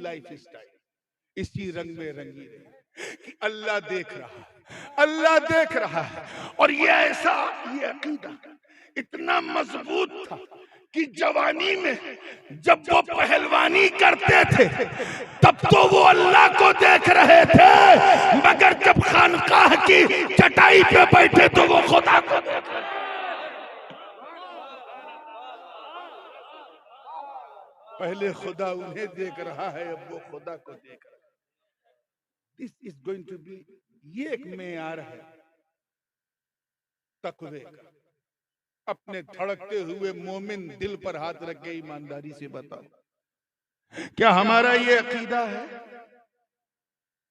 Life style इसी रंग में रंगी रही कि अल्लाह देख रहा है, अल्लाह देख रहा है। और ये अकीदा इतना मजबूत था कि जवानी में जब वो पहलवानी करते थे तब तो वो अल्लाह को देख रहे थे, मगर जब खानकाह की चटाई पे बैठे तो वो खुदा को देख रहे थे। पहले खुदा उन्हें देख रहा है, अब वो खुदा को देख रहा है। This is going to be, ये एक मेयार है तकवे का। अपने धड़कते हुए मोमिन दिल पर हाथ रख के ईमानदारी से बताओ, क्या हमारा ये अकीदा है?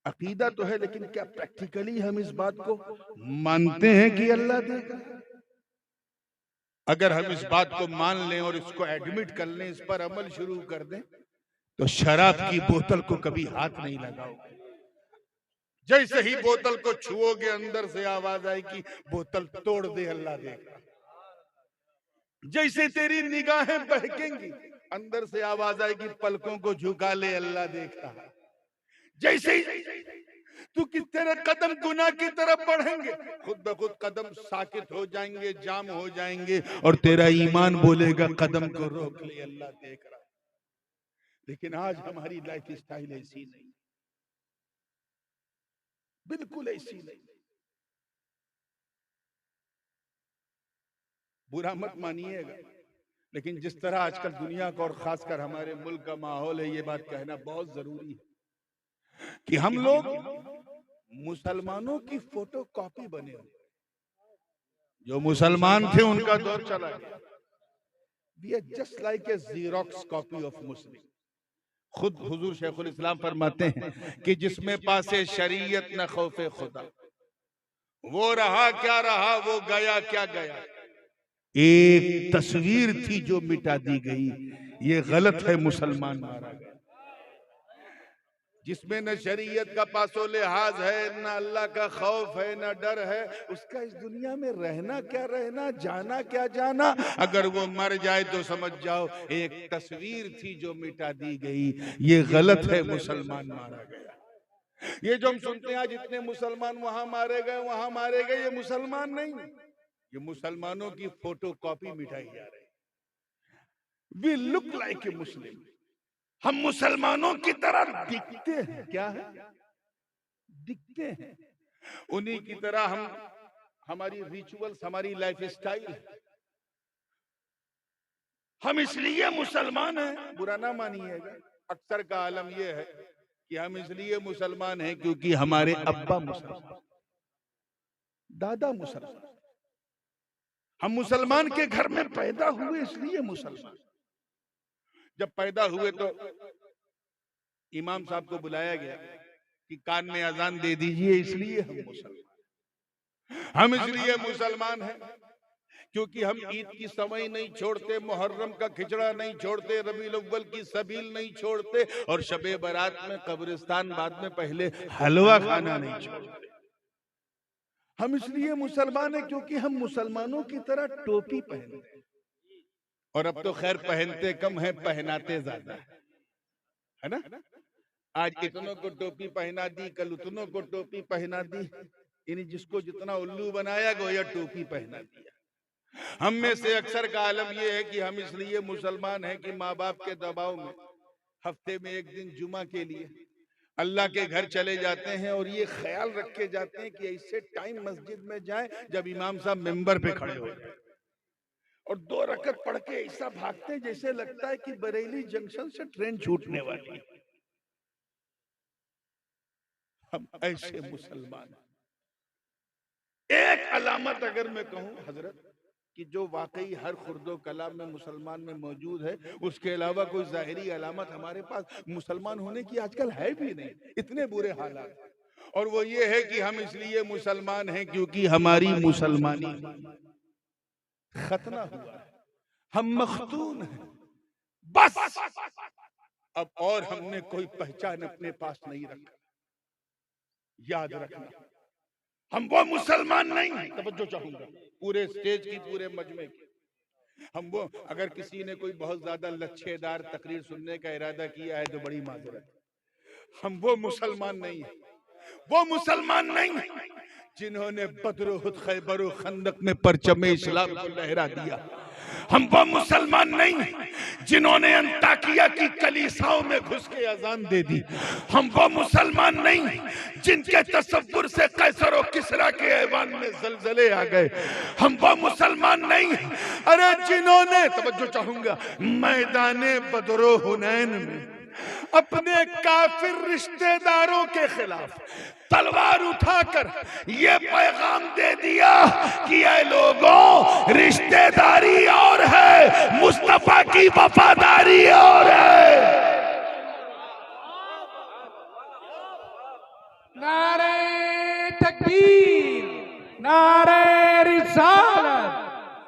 अकीदा तो है, लेकिन क्या प्रैक्टिकली हम इस बात को मानते हैं कि अल्लाह देगा? अगर हम इस बात को मान लें और इसको एडमिट कर लें, इस पर अमल शुरू कर दें, तो शराब की बोतल को कभी हाथ नहीं लगाओगे। जैसे ही बोतल को छुओगे अंदर से आवाज आएगी बोतल तोड़ दे, अल्लाह देगा। जैसे तेरी निगाहें बहकेंगी अंदर से आवाज आएगी पलकों को झुका ले, अल्लाह देख रहा है। जैसे ही तू कि तेरे कदम गुनाह की तरफ बढ़ेंगे खुद ब खुद कदम साकित हो जाएंगे, जाम हो जाएंगे, और तेरा ईमान बोलेगा कदम को रोक ले, अल्लाह देख रहा है। लेकिन आज हमारी लाइफ स्टाइल ऐसी नहीं, बिल्कुल ऐसी नहीं। बुरा मत मानिएगा, लेकिन जिस तरह आजकल दुनिया का और खासकर हमारे मुल्क का माहौल है, ये बात कहना बहुत जरूरी है कि हम लोग मुसलमानों की फोटो कॉपी बने हुए। जो मुसलमान थे उनका दौर चला गया। We are just like a Xerox copy of Muslim. खुद हुजूर शेखुल इस्लाम फरमाते हैं कि जिसमें पासे शरीयत न खौफे खुदा, वो रहा क्या रहा, वो गया क्या गया। एक तस्वीर थी जो मिटा दी गई, ये गलत है, मुसलमान मारा गया। जिसमें न शरीयत का पासो लिहाज है, न अल्लाह का खौफ है, न डर है, उसका इस दुनिया में रहना क्या रहना, जाना क्या जाना। अगर वो मर जाए तो समझ जाओ एक तस्वीर थी जो मिटा दी गई, ये गलत है, मुसलमान मारा गया। ये जो हम सुनते हैं आज इतने मुसलमान वहां मारे गए, वहां मारे गए, ये मुसलमान नहीं, ये मुसलमानों की फोटो कॉपी मिटाई जा रही। वी लुक लाइक ए मुस्लिम, हम मुसलमानों की तरह दिखते हैं। क्या है? दिखते हैं उन्हीं की तरह। हमारी रिचुअल्स, हमारी लाइफ स्टाइल, हम इसलिए मुसलमान हैं, बुरा ना मानिएगा। अक्सर का आलम यह है कि हम इसलिए मुसलमान हैं क्योंकि हमारे अब्बा मुसलमान, दादा मुसलमान, हम मुसलमान के घर में पैदा हुए इसलिए मुसलमान। जब पैदा हुए तो इमाम साहब को बुलाया गया कि कान में अजान दे दीजिए, इसलिए हम मुसलमान। हम इसलिए मुसलमान हैं क्योंकि हम ईद की समय नहीं छोड़ते, मुहर्रम का खिचड़ा नहीं छोड़ते, रबीउल अव्वल की सबील नहीं छोड़ते, और शबे बारात में कब्रिस्तान बाद में पहले हलवा खाना नहीं छोड़ते। हम इसलिए मुसलमान हैं क्योंकि हम मुसलमानों की तरह टोपी पहनते हैं, और अब तो खैर पहनते कम है, पहनाते ज्यादा है ना। आज इतनों को टोपी पहना दी, कल उतनों को टोपी पहना दी, यानी जिसको जितना उल्लू बनाया गोया टोपी पहना दिया। हम में से अक्सर का आलम यह है कि हम इसलिए मुसलमान हैं कि माँ बाप के दबाव में हफ्ते में एक दिन जुमा के लिए अल्लाह के घर चले जाते हैं, और ये ख्याल रखे जाते हैं कि ऐसे टाइम मस्जिद में जाएं जब इमाम साहब मिंबर पे खड़े हो, और 2 रकत पढ़ के ऐसा भागते हैं जैसे लगता है कि बरेली जंक्शन से ट्रेन छूटने वाली है। हम ऐसे मुसलमान हैं। एक अलामत अगर मैं कहूं हजरत कि जो वाकई हर खुर्दो कलाम में मुसलमान में मौजूद है, उसके अलावा कोई जाहिरी अलामत हमारे पास मुसलमान होने की आजकल है भी नहीं, इतने बुरे हालात। और वो ये है कि हम इसलिए मुसलमान हैं क्योंकि हमारी मुसलमानी खतना हुआ है, हम मखतून हैं, बस। अब और हमने कोई पहचान अपने पास नहीं रखा। याद रखना, हम वो मुसलमान नहीं हैं। तवज्जो चाहूंगा पूरे स्टेज की, पूरे मजमे की। हम वो, अगर किसी ने कोई बहुत ज्यादा लच्छेदार तकरीर सुनने का इरादा किया है तो बड़ी माजरत, हम वो मुसलमान नहीं है, वो मुसलमान नहीं जिन्होंने बद्र उहद खैबर और खंदक में परचम इस्लाम को लहरा दिया। हम वो मुसलमान नहीं जिन्होंने अंताकिया की कलीसाओं में घुस के अजान दे दी। हम वो मुसलमान नहीं जिनके तसव्वुर से कैसर और किसरा के ऐवान में जलजले आ गए। हम वो मुसलमान नहीं, अरे जिन्होंने, तवज्जो चाहूंगा, मैदाने बदरो हुनैन में अपने काफिर रिश्तेदारों के खिलाफ तलवार उठाकर ये पैगाम दे दिया कि ये लोगों, रिश्तेदारी और है, मुस्तफा की वफादारी और है। नारे तकबीर, नारे रिसालत,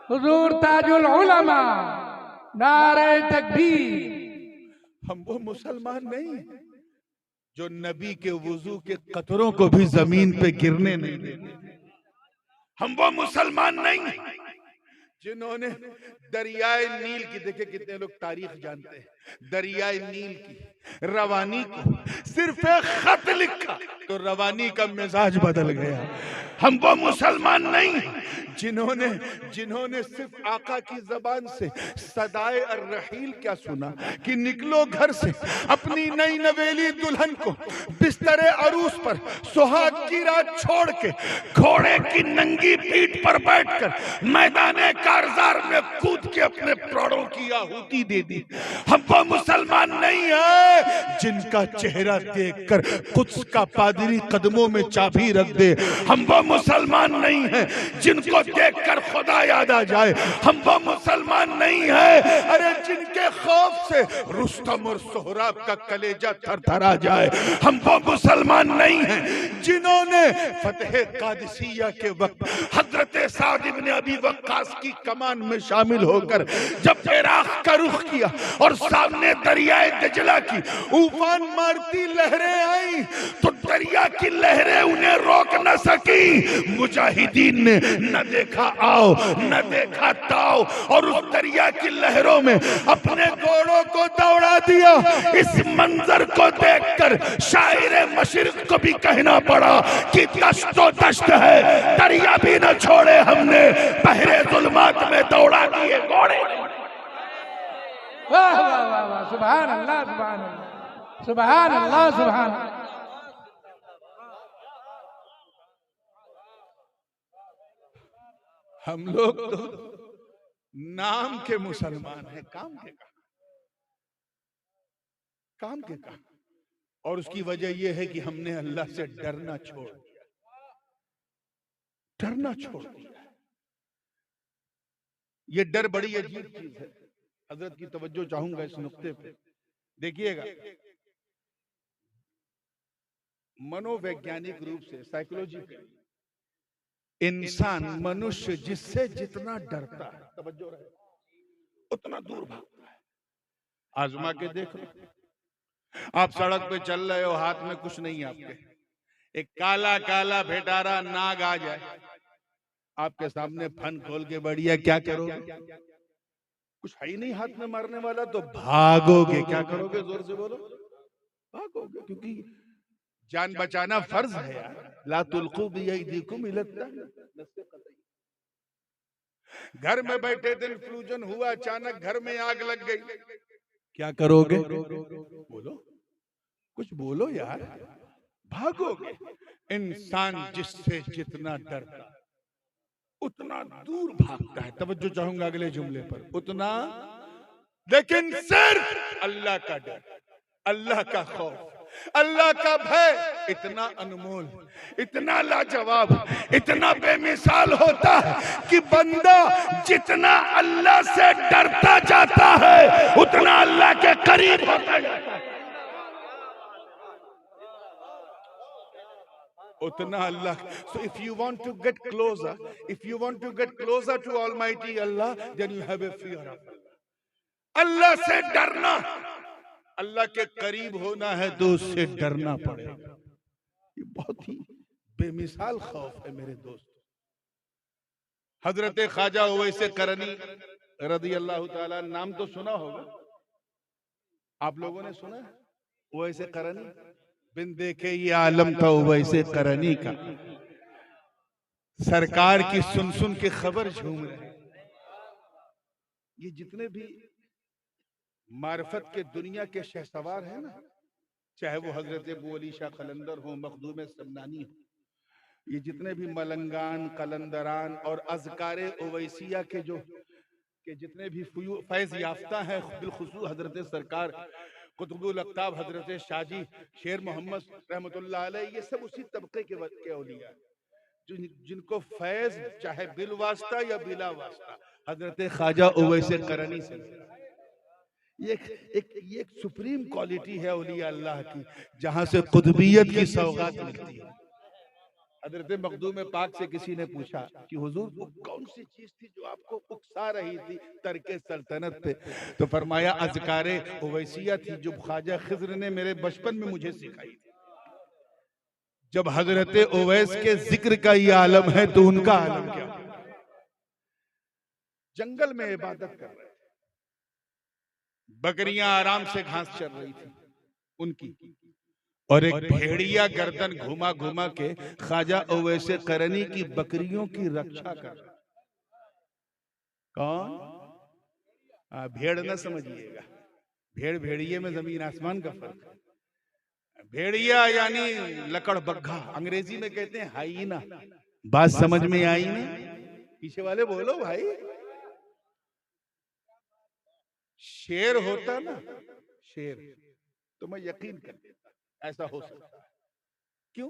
हुजूर ताजुल उलमा, नारे तकबीर। हम वो मुसलमान नहीं जो नबी के वुजू के कतरों को भी जमीन पे गिरने नहीं देते। हम वो मुसलमान नहीं जिन्होंने दरियाए नील की, देखिए कितने लोग तारीख जानते हैं, दरियाए नील की रवानी को सिर्फ एक खत लिखा तो रवानी का मिजाज बदल गया। हम वो मुसलमान नहीं जिन्होंने सिर्फ आका की जबान से सदाए अर्रहील क्या सुना कि निकलो घर से अपनी नई नवेली दुल्हन को बिस्तरे अरूस पर सुहाग की रात छोड़ के घोड़े की नंगी पीठ पर बैठकर मैदाने कारजार में कूद के अपने प्राणों की आहुति दे दी। हम वो मुसलमान नहीं है जिनका चेहरा देखकर कुद्स का पादरी कदमों में चाबी रख दे। हम वो मुसलमान नहीं है जिनको देखकर खुदा याद आ जाए। हम वो मुसलमान नहीं है, अरे जिनके खौफ से रुस्तम और सोहराब का कलेजा थरथरा जाए। हम वो मुसलमान नहीं है जिन्होंने फतेह कादिसिया के वक्त हजरत साद इब्न अबी वक्कास की कमान में शामिल होकर जब इराक का रुख किया और सामने दरियाए दजला की उफान मारती लहरें आई तो दरिया की लहरें उन्हें रोक न सकी। मुजाहिदीन ने न देखा आओ न देखा ताओ और उस दरिया की लहरों में अपने घोड़ों को दौड़ा दिया। इस मंजर को देखकर शायर मशरिक को भी कहना पड़ा कि दश्तो दश्त है, दरिया भी न छोड़े हमने, बहरे जुल्मात में दौड़ा दिए घोड़े। वाह वाह वाह वाह, सुभान अल्लाह, सुभान अल्लाह, सुभान अल्लाह, सुभान अल्लाह। हम लोग तो नाम के मुसलमान हैं, काम के काम। और उसकी वजह यह है कि हमने अल्लाह से डरना छोड़ दिया, डरना छोड़ दिया। ये डर बड़ी अजीब चीज है। हजरत की तवज्जो चाहूंगा इस नुक्ते पे, देखिएगा। मनोवैज्ञानिक रूप से, साइकोलॉजिकली, इंसान, मनुष्य जिससे जितना डरता है, तवज्जो रहे, उतना दूर भागता है। आजमा के देख लो, आप सड़क पे चल रहे हो, हाथ में कुछ नहीं आपके, एक काला काला भेटारा नाग आ जाए आपके सामने, फन खोल के बढ़िया, क्या करोगे? कुछ है ही नहीं हाथ में मारने वाला, तो भागोगे। क्या करोगे? जोर से बोलो, भागोगे, क्योंकि जान बचाना फर्ज है यार। ला तुल्कू बियदीकुम इला तहलुका। घर में बैठे थे, फ्लूजन हुआ, अचानक घर में आग लग गई, क्या करोगे? बोलो, कुछ बोलो यार, भागोगे। इंसान जिससे जितना डरता उतना दूर भागता है। तवज्जो चाहूंगा अगले जुमले पर, उतना, लेकिन सिर्फ अल्लाह का डर, अल्लाह का खौफ, अल्लाह का भय इतना अनमोल, इतना लाजवाब, इतना बेमिसाल होता है कि बंदा जितना अल्लाह से डरता जाता है उतना अल्लाह के करीब होता जाता है, उतना अल्लाह। So if you want to get closer, if you want to get closer to Almighty Allah, then you have a fear of Allah. अल्लाह से डरना, अल्लाह के करीब होना है तो उससे डरना पड़ेगा। ये बहुत ही बेमिसाल खौफ है मेरे दोस्त। हजरत ख्वाजा उवैस करनी रज़ी अल्लाह ताला, नाम तो सुना होगा आप लोगों ने, सुना है उवैस करनी? बिन देखे ये आलम था वैसे करनी का, सरकार की सुन सुन के खबर झूम रहे। ये जितने भी मार्फत के दुनिया के शहसवार हैं ना, चाहे वो हजरत अबू अली शाह कलंदर हो, मखदूम समनानी हो, ये जितने भी मलंगान, कलंदरान और अज़कारे ओवैसिया के जितने भी फैज याफ्ता हैं, बिलखुसूस हजरत सरकार कुतुबुल अख्ताब हजरत शाजी शेर मोहम्मद रहमतुल्लाह अलैह, ये सब उसी तबके के औलिया जिनको फैज चाहे बिल वास्ता या बिला वास्ता हजरत ख्वाजा ओवैसे करनी से, ये एक सुप्रीम क्वालिटी है औलिया अल्लाह की, जहां से कुतुबियत की सौगात मिलती है। हजरत मखदूम पाक से किसी ने पूछा कि हुजूर वो कौन सी चीज थी जो आपको उकसा रही थी तरके सल्तनत पे, तो फरमाया अज़कारे ओवैसिया थी जो ख्वाजा खिज़्र ने मेरे बचपन में मुझे सिखाई थी। जब हजरत ओवैस के जिक्र का ये आलम है तो उनका आलम क्या? जंगल में इबादत कर रहे थे, बकरियां आराम से घास चर रही थी उनकी, और एक भेड़िया गर्दन घुमा घुमा के ख्वाजा ओवैसे करनी की बकरियों की रक्षा कर रहा। कौन? भेड़ न समझिएगा, भेड़ भेड़िए में जमीन आसमान का फर्क है। भेड़िया यानी लकड़ बग्घा, अंग्रेजी में कहते हैं हाइना। बात समझ में आई ना? पीछे वाले बोलो भाई। शेर होता ना, शेर, तो मैं यकीन कर लेता ऐसा हो सकता है। क्यों?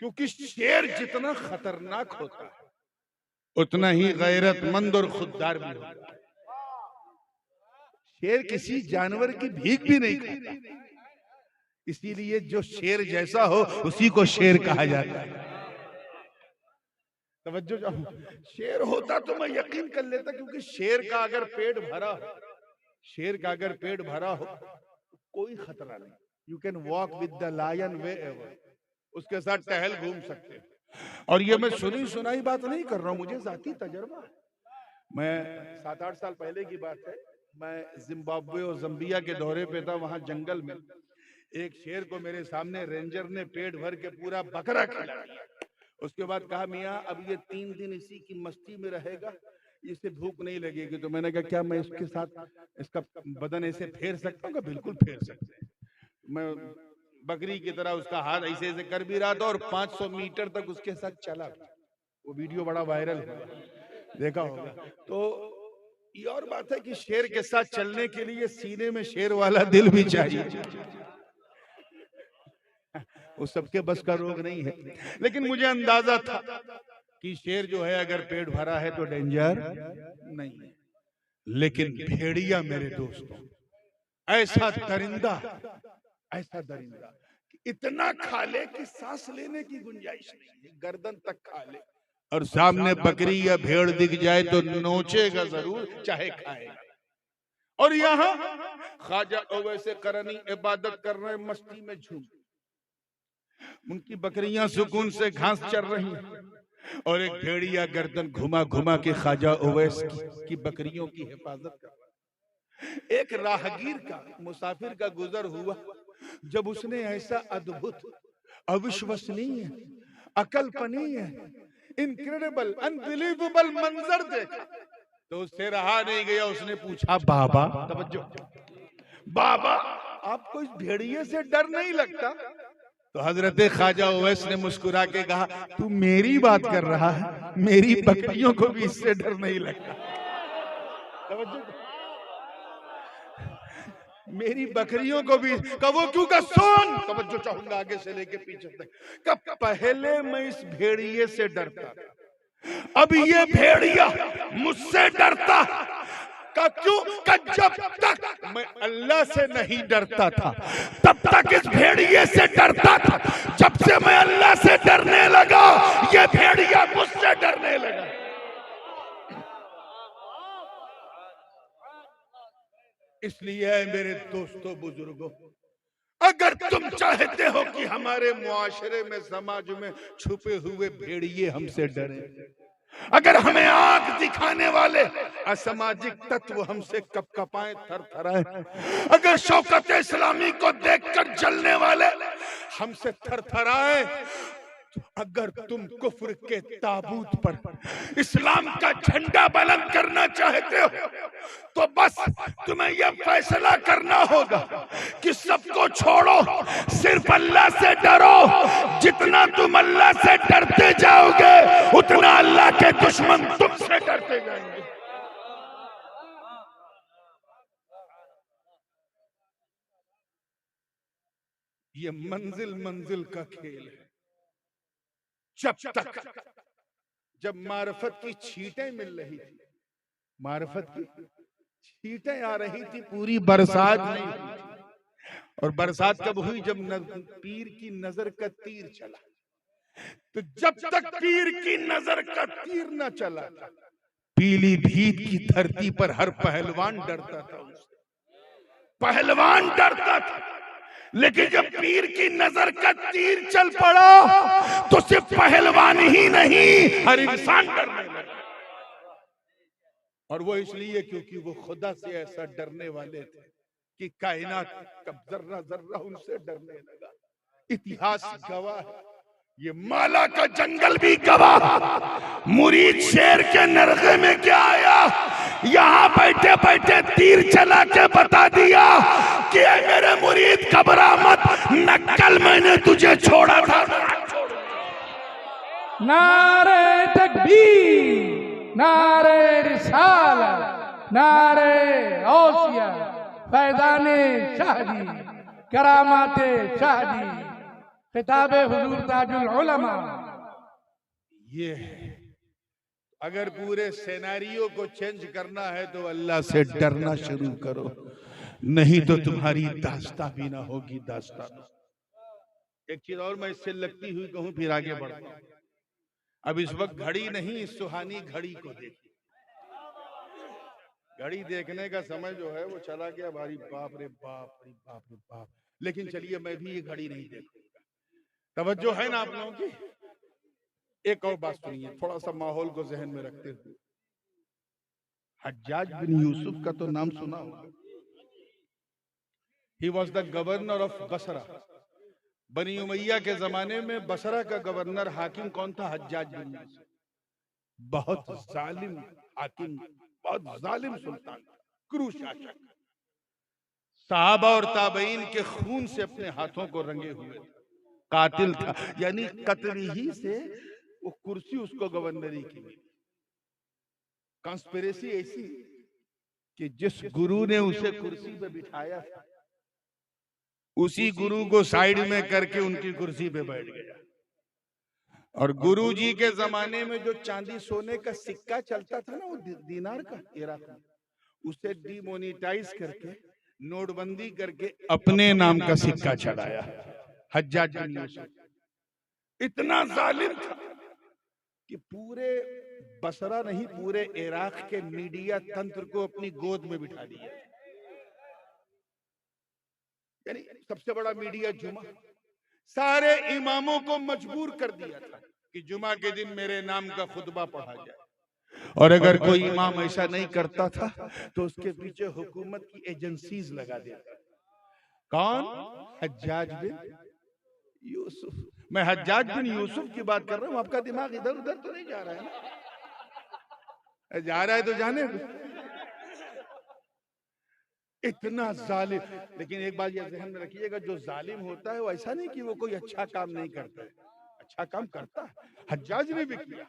क्योंकि शेर जितना खतरनाक होता है उतना ही गैरतमंद और खुददार भी होता है। शेर किसी जानवर की भीख भी नहीं खाता, इसीलिए जो शेर जैसा हो उसी को शेर कहा जाता है। तवज्जो, शेर होता तो मैं यकीन कर लेता, क्योंकि शेर का अगर पेट भरा हो, शेर का अगर पेट भरा हो कोई खतरा नहीं। You can walk with the lion whatever, उसके साथ टहल घूम सकते हैं। और ये मैं सुनी सुनाई बात नहीं कर रहा हूं, मुझे जाती तजर्बा। मैं 7-8 साल पहले की बात है, मैं जिम्बाब्वे और जम्बिया के दौरे पे था। वहां जंगल में एक शेर को मेरे सामने रेंजर ने पेट भर के पूरा बकरा खिला दिया। उसके बाद कहा मियाँ अब ये 3 दिन इसी की मस्ती में रहेगा, इसे भूख नहीं लगेगी। तो मैंने कहा क्या मैं इसके साथ इसका बदन ऐसे फेर सकता हूँ? बिल्कुल फेर सकते हैं। मैं बकरी की तरह उसका हाथ ऐसे ऐसे कर भी रहा था और 500 मीटर तक उसके साथ चला। वो वीडियो बड़ा वायरल हुआ, देखा होगा। तो ये और बात है कि शेर के साथ चलने के लिए सीने में शेर वाला दिल भी चाहिए। वो सबके बस का रोग नहीं है, लेकिन मुझे अंदाजा था कि शेर जो है अगर पेट भरा है तो डेंजर नहीं है। लेकिन भेड़िया मेरे दोस्तों ऐसा दरिंदा कि इतना खा ले कि सांस लेने की गुंजाइश नहीं है, गर्दन तक खा ले, और सामने बकरी या भेड़ दिख जाए तो नोचेगा जरूर, चाहे खाएगा। और यहाँ ख्वाजा ओवैसे करनी इबादत कर रहे, मस्ती में झूम, उनकी बकरियां सुकून से घास चर रही हैं, और एक भेड़िया गर्दन घुमा घुमा के ख्वाजा ओवैस की बकरियों की हिफाजत कर रहा है। एक राहगीर का, मुसाफिर का गुजर हुआ, जब उसने ऐसा अद्भुत, अविश्वसनीय, अकल्पनीय, इनक्रेडिबल, अनबिलीवेबल मंजर देखा तो उससे रहा नहीं गया। उसने पूछा बाबा, तवज्जो, बाबा आपको इस भेड़िए से डर नहीं लगता? तो हजरत ख्वाजा ओवैस ने मुस्कुरा के कहा तू मेरी बात कर रहा है, मेरी बकरियों को भी इससे डर नहीं लगता। मेरी बकरियों को भी कबो क्यों का सुन, तवज्जो चाहूंगा आगे से लेके पीछे तक। कब पहले मैं इस भेड़िए से डरता था, अब ये भेड़िया मुझसे डरता का क्यों? का जब तक मैं अल्लाह से नहीं डरता था तब तक इस भेड़िए से डरता था। जब से मैं अल्लाह से डरने लगा ये भेड़िया मुझसे डरने लगा। इसलिए मेरे दोस्तों बुजुर्गों, अगर तुम चाहते हो कि हमारे मुआशरे में, समाज में छुपे हुए भेड़िए हमसे डरे, अगर हमें आंख दिखाने वाले असामाजिक तत्व हमसे कपकपाएं, थरथराएं, अगर शौकत इस्लामी को देखकर जलने वाले हमसे थरथराए। तो अगर तुम कुफ्र के ताबूत पर इस्लाम का झंडा बुलंद करना चाहते हो तो बस तुम्हें यह फैसला करना होगा कि सबको छोड़ो, सिर्फ अल्लाह से डरो। जितना तुम अल्लाह से डरते जाओगे उतना अल्लाह के दुश्मन तुमसे डरते जाएंगे। ये मंजिल मंजिल का खेल है। जब मार्फत की छींटें मिल रही थी, मार्फत की छींटें आ रही थी, पूरी बरसात नहीं हुई थी। और बरसात कब हुई? जब पीर की नजर का तीर चला। तो जब तक पीर की नजर का तीर न चला, पीलीभीत की धरती पर हर पहलवान डरता था उससे, पहलवान डरता था। लेकिन जब पीर की नजर का तीर चल पड़ा तो सिर्फ पहलवान ही नहीं, हर इंसान डरने लगा। और वो इसलिए क्योंकि वो खुदा से ऐसा डरने वाले थे कि कायनात का जर्रा जर्रा उनसे डरने लगा। इतिहास गवाह है, ये माला का जंगल भी गवाह। मुरीद शेर के नरगे में क्या आया, यहाँ बैठे बैठे तीर चला के बता दिया कि मेरे मुरीद घबरा मत, नक्कल मैंने तुझे छोड़ा था। नारे तकबीर, नारे रिसालत, नारे औसिया, फैज़ाने शाहदी, करामाते शाहदी, किताबे हुजूर ताजुल उलमा। ये अगर पूरे सिनेरियो को चेंज करना है तो अल्लाह से डरना शुरू करो, नहीं तो तुम्हारी दास्तां भी ना होगी दास्तां। एक चीज और मैं इससे लगती हुई कहूं, फिर आगे बढ़ता हूं। अब इस वक्त घड़ी नहीं, इस सुहानी घड़ी को देखिए। घड़ी देखने का समय जो है वो चला गया। भारी बाप रे बाप, रे बाप रे बाप। लेकिन चलिए मैं भी ये घड़ी नहीं देखूंगा। तवज्जो है ना आप लोगों की? एक और बात सुनिए, थोड़ा सा माहौल को जहन में रखते हुए। हज्जाज बिन यूसुफ का तो नाम सुना होगा। He was the governor of Basra. बनी उमैया के जमाने में बसरा का गवर्नर हाकिम कौन था? हज्जाज बिन यूसुफ। बहुत जालिम हाकिम, बहुत जालिम सुल्तान, क्रूर शासक, सहाबा और ताबईन के खून से अपने हाथों को रंगे हुए कातिल था। यानी कत्ल ही से वो कुर्सी उसको गवर्नरी की मिली। कॉन्स्पिरेसी ऐसी कि जिस गुरु ने उसे कुर्सी पे बिठाया था उसी गुरु को साइड में करके उनकी कुर्सी पे बैठ गया। और गुरु जी के जमाने में जो चांदी सोने का सिक्का चलता था ना, वो दीनार का, इराक में, उसे डिमोनेटाइज करके नोटबंदी करके अपने नाम का सिक्का चढ़ाया हज्जाज बिन यूसुफ। इतना जालिम था कि पूरे बसरा नहीं, पूरे इराक के मीडिया तंत्र को अपनी गोद में बिठा दिया। यानी सबसे बड़ा मीडिया जुमा, सारे इमामों को मजबूर कर दिया था कि जुमा के दिन मेरे नाम का खुतबा पढ़ा जाए। और अगर कोई इमाम ऐसा नहीं करता था तो उसके पीछे हुकूमत की एजेंसीज लगा देता। कौन? हज्जाज बिन यूसुफ। मैं हज्जाज बिन यूसुफ की बात कर रहा हूं, आपका दिमाग इधर उधर तो नहीं जा रहा है ना? जा रहा है तो जाने। इतना जालिम। लेकिन एक बात ये ध्यान में रखिएगा, जो जालिम होता है वो ऐसा नहीं कि वो कोई अच्छा काम नहीं करता है, अच्छा काम करता है। हज्जाज ने भी किया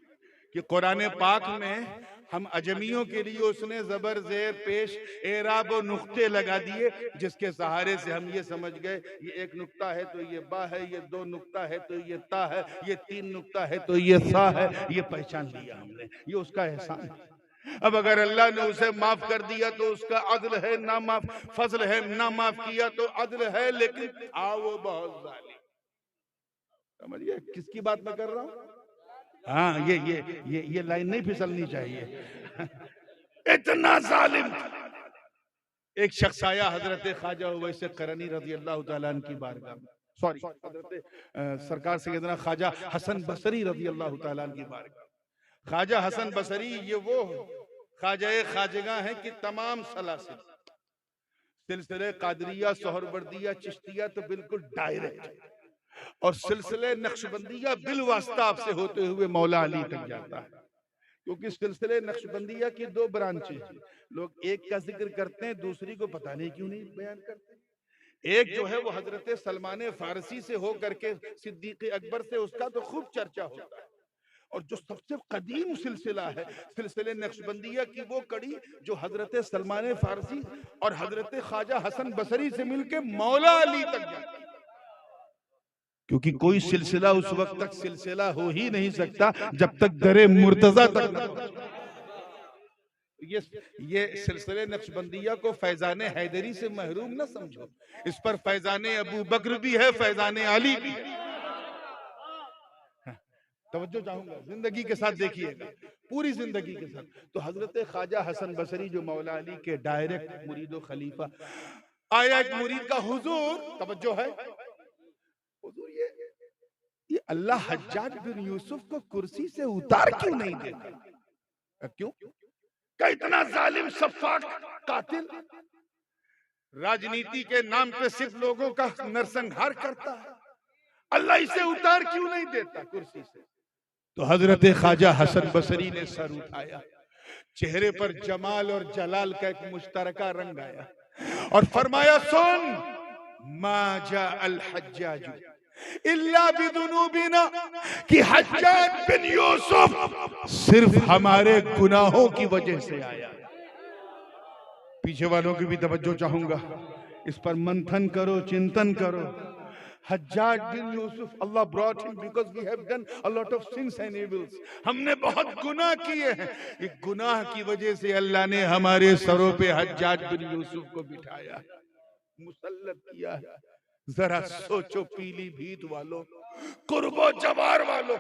कि कुरान पाक में हम अजमियों के लिए उसने जबर जेर पेश एराब और नुक्ते लगा दिए, जिसके सहारे से हम ये समझ गए ये एक नुक्ता है तो ये बा है, ये दो नुक्ता है तो ये ता है, ये तीन नुक्ता है तो ये सा है। ये पहचान लिया हमने, ये उसका एहसान है। अब अगर अल्लाह ने उसे माफ कर दिया तो उसका अदल है, ना माफ फजल है, ना माफ किया तो अदल है। लेकिन था वो बहुत जालिम। समझिए किसकी बात मैं कर रहा हूं? हाँ, ये लाइन नहीं फिसलनी चाहिए। इतना जालिम था। एक शख्स आया हजरत ख्वाजा उवैस करनी रज़ी अल्लाह तआला अन्हु की बारगाह में, सॉरी हजरत सरकार सैयदना ख्वाजा हसन बसरी रज़ी अल्लाह तआला अन्हु की बारगाह। ख्वाजा हसन बसरी ये वो ख्वाजा ख्वाजगा है कि तमाम सलासिल, सिलसिले कादरिया, सोहरवर्दिया, चिश्तिया तो बिल्कुल डायरेक्ट, और सिलसिले नक्शबंदिया बिल वास्ता आपसे होते हुए मौला अली तक जाता है। क्योंकि सिलसिले नक्शबंदिया की दो ब्रांचें हैं, लोग एक का जिक्र करते हैं, दूसरी को पता नहीं क्यों नहीं बयान करते। एक जो है वो हजरत सलमान फारसी से हो करके सिद्दीक अकबर से, उसका तो खूब चर्चा होता है। और जो सबसे कदीम सिलसिला है सिलसिले नक्शबंदिया की, वो कड़ी जो हजरत सलमान फारसी और हजरत ख्वाजा हसन बसरी से मिलके मौला अली तक जाती है। क्योंकि कोई सिलसिला उस वक्त तक सिलसिला हो ही नहीं सकता जब तक दरे मुर्तजा तक न पहुंचे। ये सिलसिले नक्शबंदिया को फैजाने हैदरी से महरूम न समझो, इस पर फैजाने अबू बकर भी है, फैजाने अली भी है। तवज्जो चाहूंगा, जिंदगी के साथ देखिएगा, पूरी जिंदगी के साथ। तो हजरत ख्वाजा हसन बसरी जो मौला अली के डायरेक्ट मुरीद और खलीफा, आया एक मुरीद का हुजूर, तवज्जो है हुजूर, ये अल्लाह हज्जाज बिन यूसुफ को कुर्सी से उतार क्यों नहीं देता? क्यों? क्या इतना जालिम सफाक कातिल राजनीति के नाम पे सिर्फ लोगों का नरसंहार करता है, अल्लाह इसे उतार क्यों नहीं देता कुर्सी से? तो हजरत ख्वाजा हसन बसरी ने सर उठाया, चेहरे पर जमाल और जलाल का एक मुश्तरका रंग आया और फरमाया, सुन, मा जा अल हज्जाज इल्ला बिदुनूबिना, कि हज्जाज बिन यूसुफ सिर्फ हमारे गुनाहों की वजह से आया। पीछे वालों की भी तवज्जो चाहूंगा, इस पर मंथन करो, चिंतन करो। हज्जाज बिन यूसुफ, अल्लाह brought him because we have done a lot of sins and evils, हमने बहुत गुनाह किए हैं, एक गुनाह की वजह से अल्लाह ने हमारे सरों पे हज्जाज बिन यूसुफ को बिठाया, मुसल्लत किया है। जरा सोचो पीलीभीत वालों, कुर्बो जवार वालों,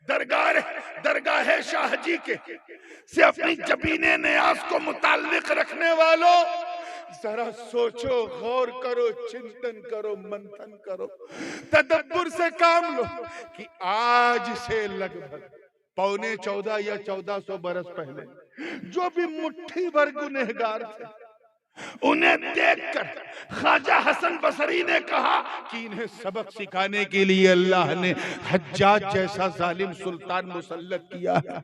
दरगाह शाह जी के से अपनी जबीने नियाज को मुताल्लिक रखने वालों, जरा सोचो, गौर करो, चिंतन करो, मंथन करो, तदब्बुर से काम लो कि आज से लगभग 14.25 या 1400 बरस पहले जो भी मुट्ठी भर गुनहगार थे, उन्हें देखकर ख्वाजा हसन बसरी ने कहा कि इन्हें सबक सिखाने के लिए अल्लाह ने हज्जाज जैसा जालिम सुल्तान मुसल्लत किया है।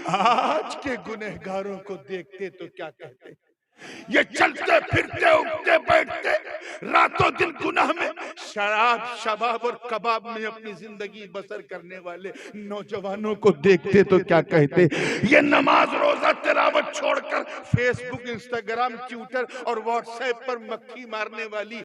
आज के गुनहगारों को देखते तो क्या कहते, ये चलते फिरते उठते बैठते रातों दिन गुनाह में, शराब शबाब और कबाब में अपनी जिंदगी बसर करने वाले नौजवानों को देखते तो क्या कहते, ये नमाज रोजा तिलावत छोड़कर फेसबुक, इंस्टाग्राम, ट्विटर और व्हाट्सएप पर मक्खी मारने वाली